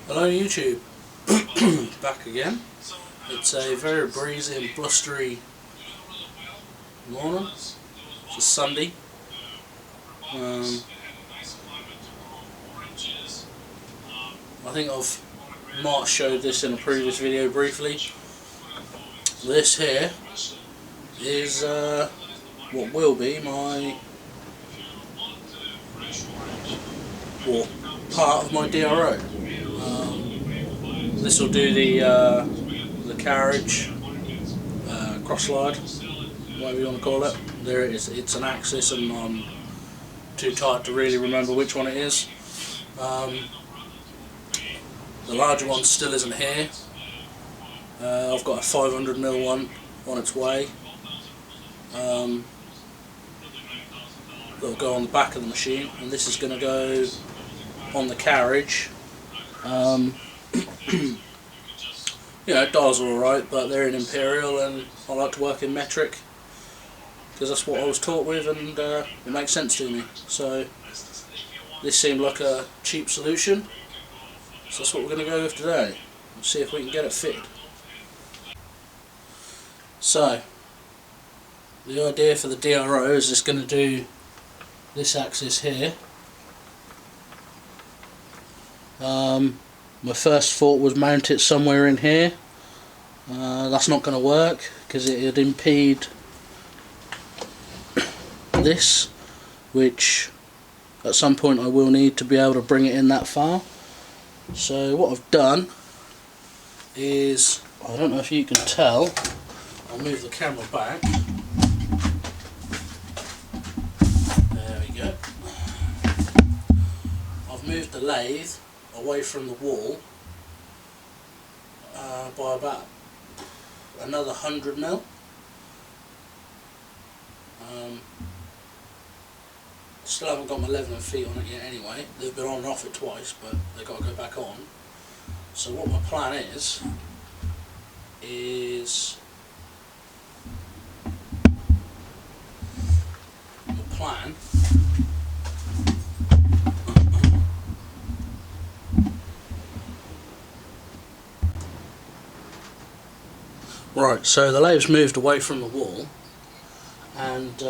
Hello YouTube, back again. It's a very breezy and blustery morning. It's a Sunday. I think might have showed this in a previous video briefly. This here is what will be my part of my DRO. This will do the carriage, cross slide, whatever you want to call it. There it is. It's an axis, and I'm too tired to really remember which one it is. The larger one still isn't here. I've got a 500mm one on its way. That'll go on the back of the machine, and this is going to go on the carriage. You know, dials are alright, but they're in imperial, and I like to work in metric because that's what I was taught with, and it makes sense to me. So this seemed like a cheap solution, so that's what we're going to go with today. We'll see if we can get it fitted. So the idea for the DRO is just going to do this axis here. My first thought was mount it somewhere in here. That's not going to work because it would impede this, which at some point I will need to be able to bring it in that far. So what I've done is, I don't know if you can tell, I'll move the camera back. There we go. I've moved the lathe away from the wall by about another 100mm. Still haven't got my leveling feet on it yet anyway. They've been on and off it twice, but they've got to go back on. So what my plan is right, so the lathe's moved away from the wall, and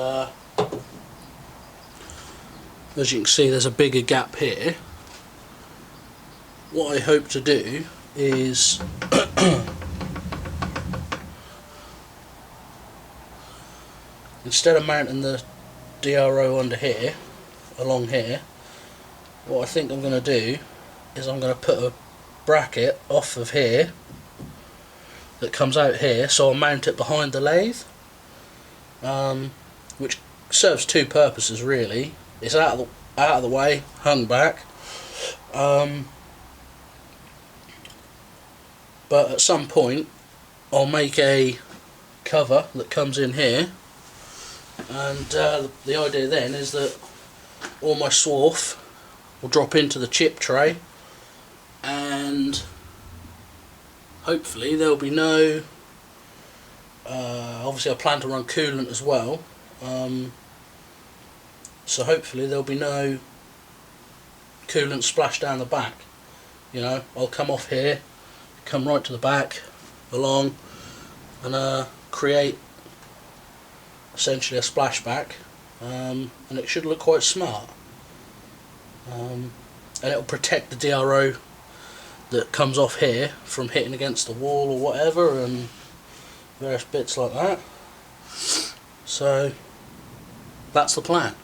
as you can see there's a bigger gap here. What I hope to do is instead of mounting the DRO under here, along here, what I think I'm going to do is I'm going to put a bracket off of here that comes out here, so I'll mount it behind the lathe, which serves two purposes really. It's out of the way, hung back, but at some point I'll make a cover that comes in here, and the idea then is that all my swarf will drop into the chip tray, and hopefully there'll be no, obviously I plan to run coolant as well, so hopefully there'll be no coolant splash down the back. You know, I'll come off here, come right to the back, along, and create essentially a splashback, and it should look quite smart, and it'll protect the DRO that comes off here from hitting against the wall or whatever, and various bits like that. So that's the plan.